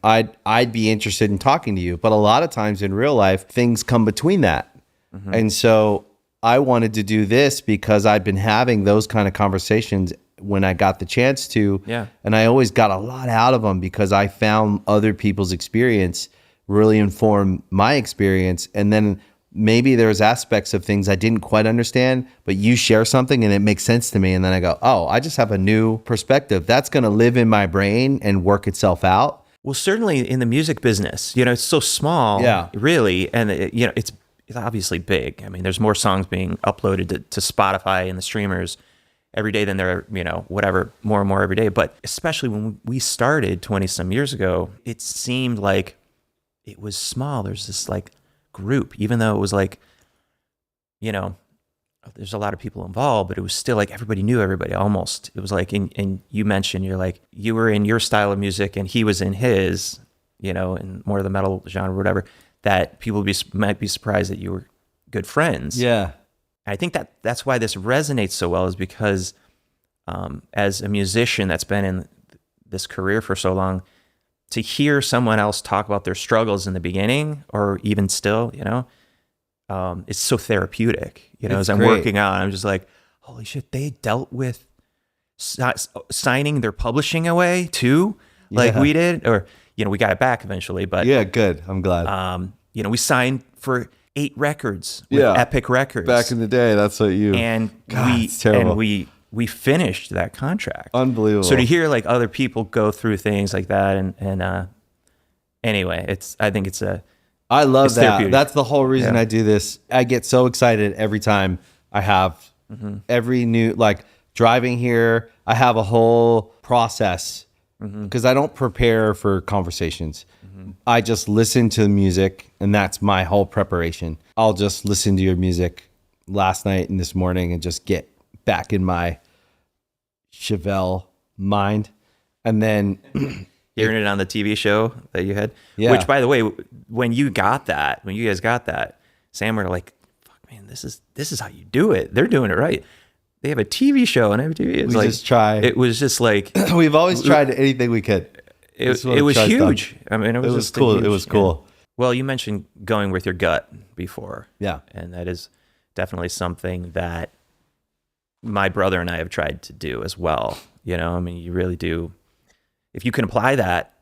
I'd be interested in talking to you. But a lot of times in real life, things come between that. Mm-hmm. And so I wanted to do this because I'd been having those kind of conversations when I got the chance to. Yeah. And I always got a lot out of them because I found other people's experience really inform my experience. And then maybe there's aspects of things I didn't quite understand, but you share something and it makes sense to me. And then I go, oh, I just have a new perspective that's going to live in my brain and work itself out. Well, certainly in the music business, it's so small, really. And it's obviously big. I mean, there's more songs being uploaded to Spotify and the streamers every day than there are, whatever, more and more every day. But especially when we started 20 some years ago, it seemed like it was small. There's this like group, even though it was like, there's a lot of people involved, but it was still like everybody knew everybody almost. It was like, and you mentioned, you're like, you were in your style of music and he was in his, in more of the metal genre or whatever, that people might be surprised that you were good friends. Yeah. I think that's why this resonates so well, is because as a musician that's been in this career for so long, to hear someone else talk about their struggles in the beginning or even still, it's so therapeutic. As I'm working on, I'm just like, holy shit, they dealt with signing their publishing away too, like we did, or we got it back eventually. But yeah, good. I'm glad. We signed for 8 records with Epic Records back in the day. That's what it's terrible. And we finished that contract. Unbelievable. So to hear like other people go through things like that, and anyway, I think it's I love that. That's the whole reason I do this. I get so excited every time I have every new, like driving here, I have a whole process because I don't prepare for conversations. I just listen to the music, and that's my whole preparation. I'll just listen to your music last night and this morning and just get back in my Chevelle mind. And then hearing it on the TV show that you had, which by the way, when you guys got that, Sam were like, fuck man, this is how you do it. They're doing it right. They have a TV show on MTV. We just try. It was just like, we've always tried anything we could. It was huge. Stuff. I mean, it was cool. It was cool. Yeah. Well, you mentioned going with your gut before. Yeah. And that is definitely something that my brother and I have tried to do as well. I mean, you really do. If you can apply that,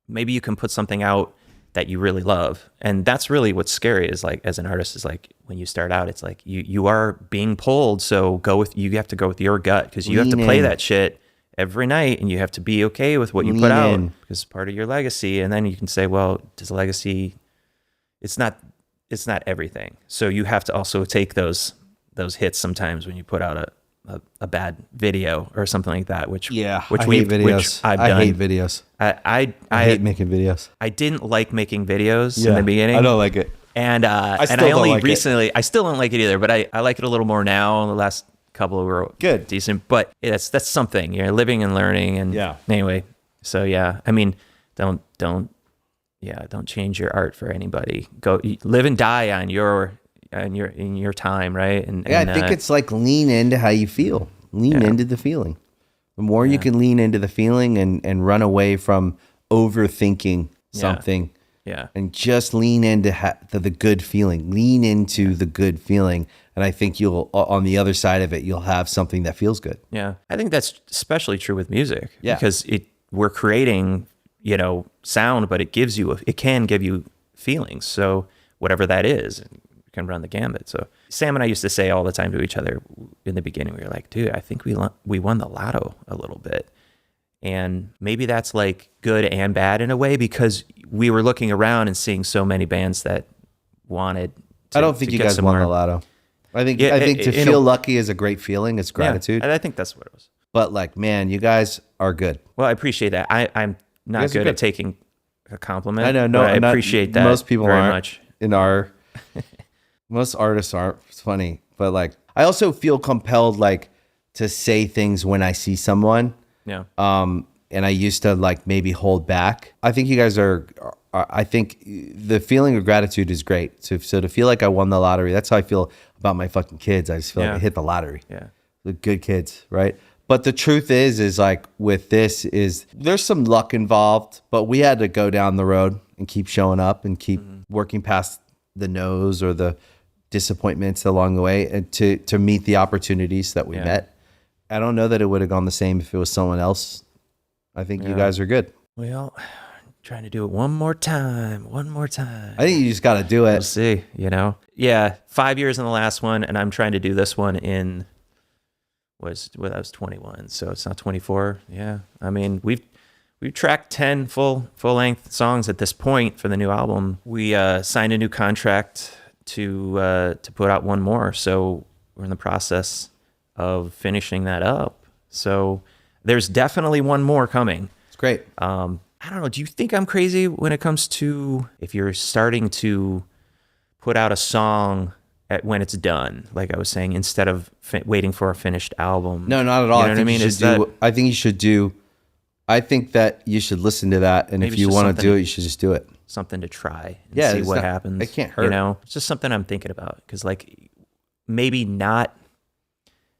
maybe you can put something out that you really love. And that's really what's scary is like, as an artist, is like when you start out, it's like you are being pulled. So you have to go with your gut, because you have to play that shit every night, and you have to be okay with what you put out because it's part of your legacy. And then you can say, well, does legacy, it's not everything. So you have to also take those hits sometimes when you put out a bad video or something like that, which I hate videos. I hate videos. I hate making videos. I didn't like making videos in the beginning. I don't like it. And I still don't like it either, but I like it a little more now. The last couple were good, decent, but that's something. You're living and learning, and anyway. So I mean, don't change your art for anybody. Go live and die on your in your time, right? And I think it's like lean into how you feel. Lean into the feeling. The more you can lean into the feeling and run away from overthinking something. Yeah. And just lean into the good feeling. Lean into the good feeling. And I think you'll, on the other side of it, you'll have something that feels good. Yeah. I think that's especially true with music. Yeah. Because we're creating, sound, but it can give you feelings. So whatever that is, you can run the gambit. So Sam and I used to say all the time to each other in the beginning, we were like, dude, I think we won the lotto a little bit. And maybe that's like good and bad in a way, because we were looking around and seeing so many bands that wanted to, I don't think you guys won the lotto. I think to feel lucky is a great feeling. It's gratitude. Yeah, I think that's what it was. But like, man, you guys are good. Well, I appreciate that. I'm not good at taking a compliment. I know. No, I appreciate that. Most people very aren't much. Most artists aren't. It's funny. But like, I also feel compelled like to say things when I see someone. Yeah. And I used to like maybe hold back. I think you guys I think the feeling of gratitude is great. So to feel like I won the lottery, that's how I feel about my fucking kids. I just feel like I hit the lottery. Yeah. The good kids, right? But the truth is like with this is there's some luck involved, but we had to go down the road and keep showing up and keep working past the no's or the disappointments along the way and to meet the opportunities that we met. I don't know that it would have gone the same if it was someone else. I think you guys are good. Well, trying to do it one more time. I think you just got to do it. We'll see, Yeah, 5 years in the last one, and I'm trying to do this one in I was 21, so it's not 24. Yeah, I mean we've tracked 10 full length songs at this point for the new album. We signed a new contract to put out one more, so we're in the process of finishing that up. So there's definitely one more coming. It's great. I don't know. Do you think I'm crazy when it comes to if you're starting to put out a song when it's done, like I was saying, instead of waiting for a finished album? No, not at all. You know what I mean? I think that you should listen to that, and if you want to do it, you should just do it. Something to try and see what happens. It can't hurt. It's just something I'm thinking about, because like maybe not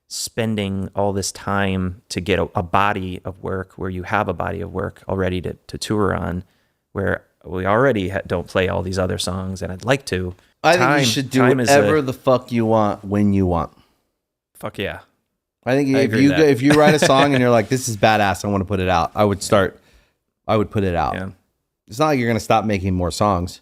spending all this time to get a body of work where you have a body of work already to tour on, where we already don't play all these other songs, and I'd like to. I think you should do whatever the fuck you want when you want. Fuck yeah. I think if you write a song and you're like, this is badass, I want to put it out, I would put it out. Yeah. It's not like you're going to stop making more songs.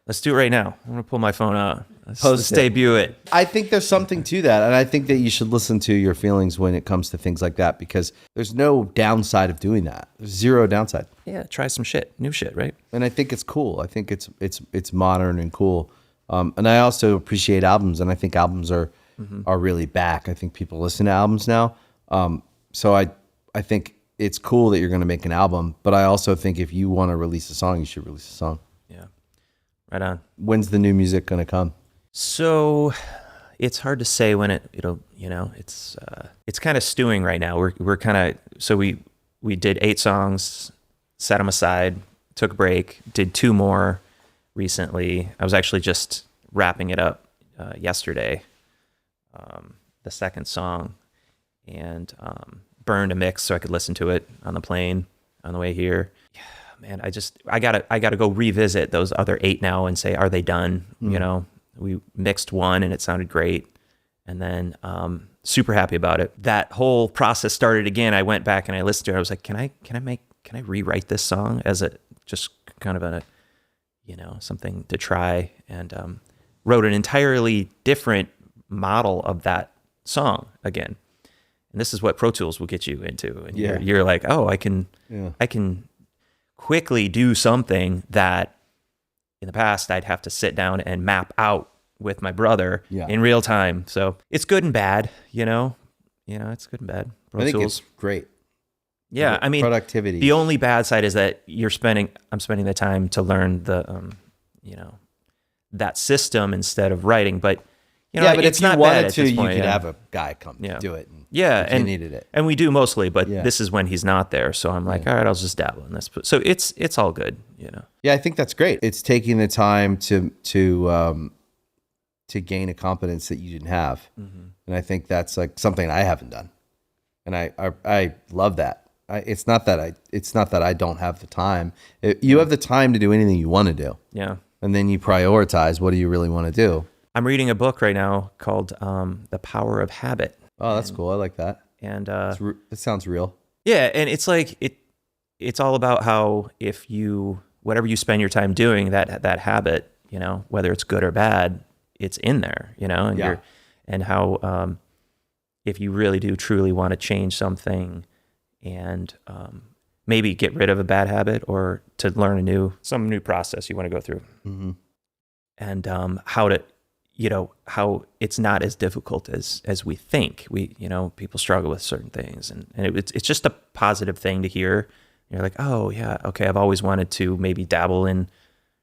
Let's do it right now. I'm going to pull my phone out. Let's debut it. I think there's something to that. And I think that you should listen to your feelings when it comes to things like that, because there's no downside of doing that. There's zero downside. Yeah. Try some new shit, right? And I think it's cool. I think it's modern and cool. And I also appreciate albums, and I think albums are really back. I think people listen to albums now. So I think it's cool that you're going to make an album, but I also think if you want to release a song, you should release a song. Yeah. Right on. When's the new music going to come? So it's hard to say when it'll, it's kind of stewing right now. We're kind of, so we did 8 songs, set them aside, took a break, did 2 more recently. I was actually just wrapping it up yesterday, the second song, and burned a mix so I could listen to it on the plane on the way here. Yeah, man, I gotta go revisit those other 8 now and say, are they done? We mixed one and it sounded great, and then super happy about it. That whole process started again. I went back and I listened to it. I was like, can I rewrite this song as a just kind of a something to try, and wrote an entirely different model of that song again. And this is what Pro Tools will get you into. And you're like, oh, I can quickly do something that in the past I'd have to sit down and map out with my brother in real time. So it's good and bad, it's good and bad. Pro Tools. It's great. Yeah, I mean, productivity. The only bad side is that I'm spending the time to learn the, that system instead of writing. But but if you wanted to, you could have a guy come do it. And if you needed it, and we do mostly. But this is when he's not there, so I'm like, all right, I'll just dabble in this. So it's all good, Yeah, I think that's great. It's taking the time to gain a competence that you didn't have, and I think that's like something I haven't done, and I love that. It's not that I don't have the time. You have the time to do anything you want to do. Yeah. And then you prioritize, what do you really want to do? I'm reading a book right now called The Power of Habit. Oh, that's cool. I like that. And it sounds real. Yeah, and it's like it's all about how whatever you spend your time doing, that habit, whether it's good or bad, it's in there, and how if you really do truly want to change something, and maybe get rid of a bad habit, or to learn some new process you want to go through, and how it's not as difficult as we think. People struggle with certain things, and it's just a positive thing to hear. You're like, oh yeah, okay, I've always wanted to maybe dabble in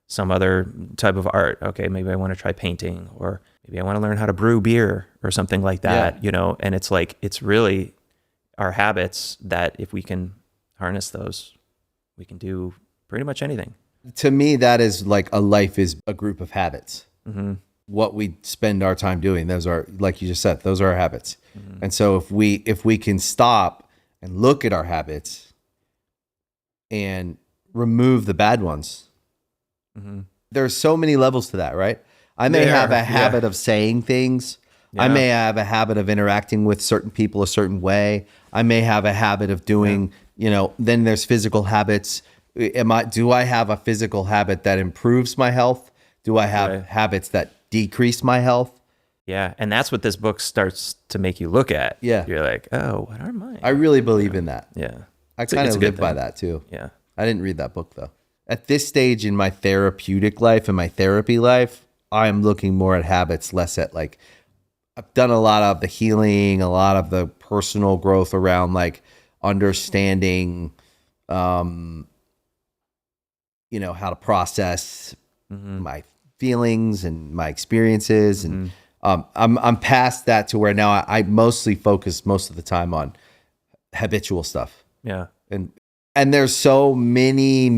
some other type of art. Okay, maybe I want to try painting, or maybe I want to learn how to brew beer or something like that. And it's like, it's really our habits that if we can harness those, we can do pretty much anything. To me, that is like a life is a group of habits. Mm-hmm. What we spend our time doing, those are, like you just said, those are our habits. Mm-hmm. And so if we can stop and look at our habits and remove the bad ones, mm-hmm. There's so many levels to that, right? I may have a habit of saying things. Yeah. I may have a habit of interacting with certain people a certain way. I may have a habit of doing, then there's physical habits. Do I have a physical habit that improves my health? Do I have habits that decrease my health? Yeah. And that's what this book starts to make you look at. Yeah. You're like, oh, what are mine? I really believe in that. Yeah. I kind of live by that too. Yeah. I didn't read that book though. At this stage in my therapeutic life and my therapy life, I'm looking more at habits, less at like, I've done a lot of the healing, a lot of the personal growth around like understanding, how to process my feelings and my experiences. And I'm past that to where now I mostly focus most of the time on habitual stuff. Yeah. And there's so many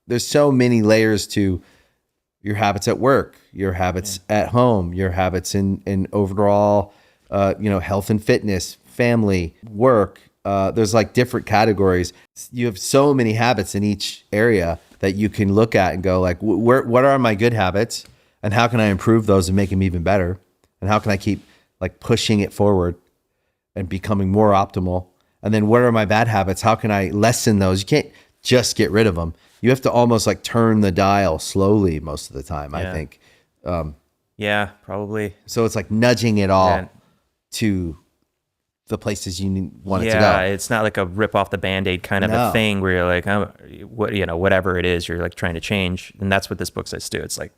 layers to your habits at work, your habits at home, your habits in overall, health and fitness, family, work. There's like different categories. You have so many habits in each area that you can look at and go like, what are my good habits and how can I improve those and make them even better? And how can I keep like pushing it forward and becoming more optimal? And then what are my bad habits? How can I lessen those? You can't just get rid of them. You have to almost like turn the dial slowly most of the time, I think. Yeah, probably. So it's like nudging it all to the places you want it to go. Yeah, it's not like a rip off the Band-Aid kind of a thing where you're like, whatever it is, you're like trying to change. And that's what this book says too. It's like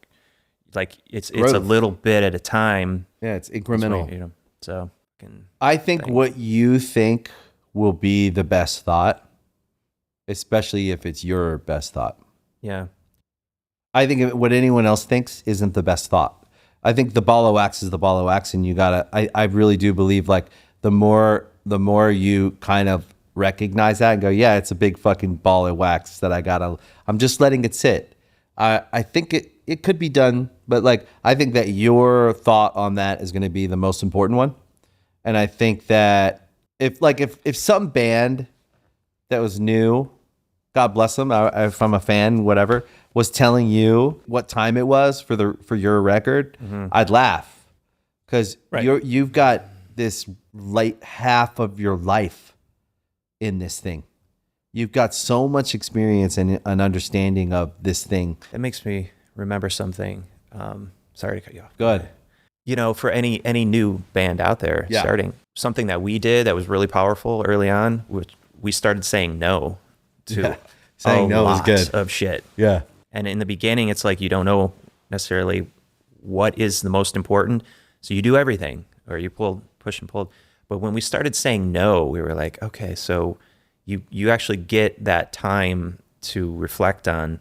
it's a little bit at a time. Yeah, it's incremental. So I think what you think will be the best thought, especially if it's your best thought. Yeah. I think what anyone else thinks isn't the best thought. I think the ball of wax is the ball of wax, and you gotta. I really do believe like the more you kind of recognize that and go, yeah, it's a big fucking ball of wax that I'm just letting it sit. I think it could be done, but like I think that your thought on that is going to be the most important one, and I think that if some band that was new, God bless them, if I'm a fan, whatever, was telling you what time it was for your record, I'd laugh because you've got this late half of your life in this thing. You've got so much experience and an understanding of this thing. It makes me remember something. Sorry to cut you off. Go ahead. For any new band out there starting, something that we did that was really powerful early on, which we started saying no to saying no is good of shit. Yeah. And in the beginning, it's like you don't know necessarily what is the most important. So you do everything or you push and pull. But when we started saying no, we were like, okay, so you actually get that time to reflect on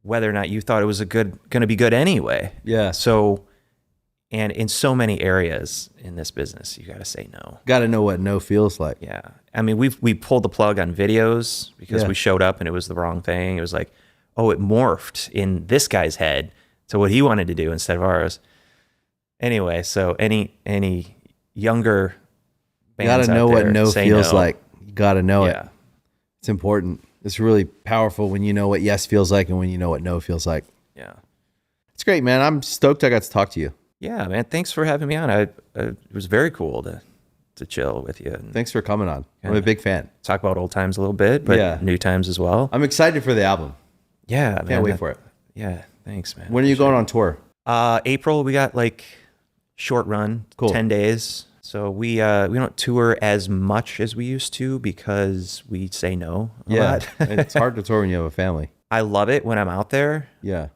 whether or not you thought it was going to be good anyway. Yeah. So, and in so many areas in this business, you got to say no. Got to know what no feels like. Yeah. I mean, we pulled the plug on videos because we showed up and it was the wrong thing. It was like, oh, it morphed in this guy's head to what he wanted to do instead of ours. Anyway, so any younger bands got to know out there, what no feels like. You got to know it. Yeah. It's important. It's really powerful when you know what yes feels like and when you know what no feels like. Yeah. It's great, man. I'm stoked I got to talk to you. Yeah, man. Thanks for having me on. It was very cool to chill with you. Thanks for coming on. I'm a big fan. Talk about old times a little bit, but new times as well. I'm excited for the album. Yeah, man. Can't wait for it. Yeah, thanks, man. When are you going on tour? April. We got like short run, 10 days. So we don't tour as much as we used to because we say no a lot. It's hard to tour when you have a family. I love it when I'm out there. Yeah.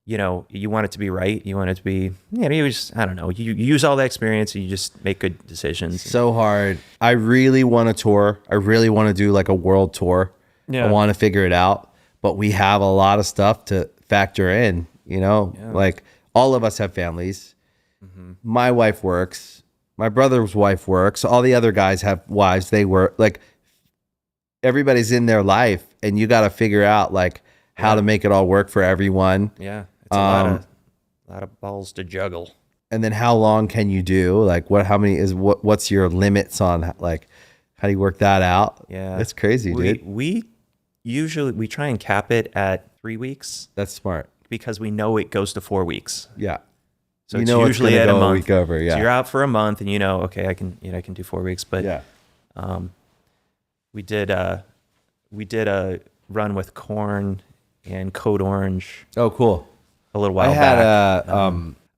You want it to be right. You want it to be, maybe just, I don't know. You use all that experience and you just make good decisions. So hard. I really want to tour. I really want to do like a world tour. Yeah. I want to figure it out, but we have a lot of stuff to factor in, like all of us have families. Mm-hmm. My wife works. My brother's wife works. All the other guys have wives. They work. Like everybody's in their life, and you got to figure out like how to make it all work for everyone. Yeah, it's a lot of balls to juggle. And then how long can you do? Like what's your limits on like how do you work that out? Yeah, it's crazy, dude. We usually try and cap it at 3 weeks. That's smart because we know it goes to 4 weeks. Yeah. So it's usually at a month. Week over, yeah. So you're out for a month, and okay, I can do 4 weeks. But yeah, we did a run with Korn and Code Orange. Oh, cool. A little while back.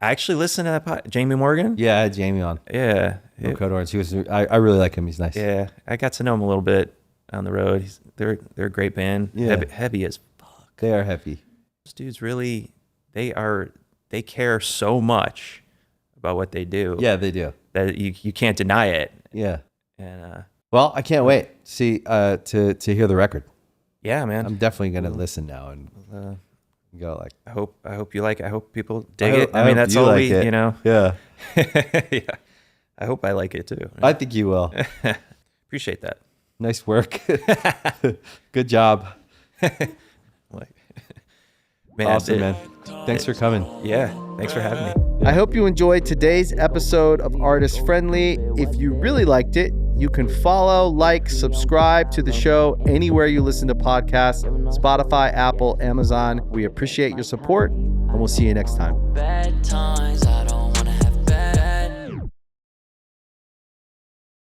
I actually listened to that Jamie Morgan. Yeah, I had Jamie on. Yeah, Code Orange. I really like him. He's nice. Yeah, I got to know him a little bit on the road. They're a great band. Yeah. Heavy as fuck. They are heavy. Those dudes really, they care so much about what they do. Yeah, they do. That you can't deny it. Yeah. And well, I can't wait to hear the record. Yeah, man. I'm definitely gonna listen now and go like. I hope you like it. I hope people dig it. I mean, that's all like it. Yeah. Yeah. I hope I like it too. I think you will. Appreciate that. Nice work. Good job. Man, awesome, man. Thanks for coming. Yeah, thanks for having me. I hope you enjoyed today's episode of Artist Friendly. If you really liked it, you can follow, like, subscribe to the show anywhere you listen to podcasts, Spotify, Apple, Amazon. We appreciate your support, and we'll see you next time. Bad times.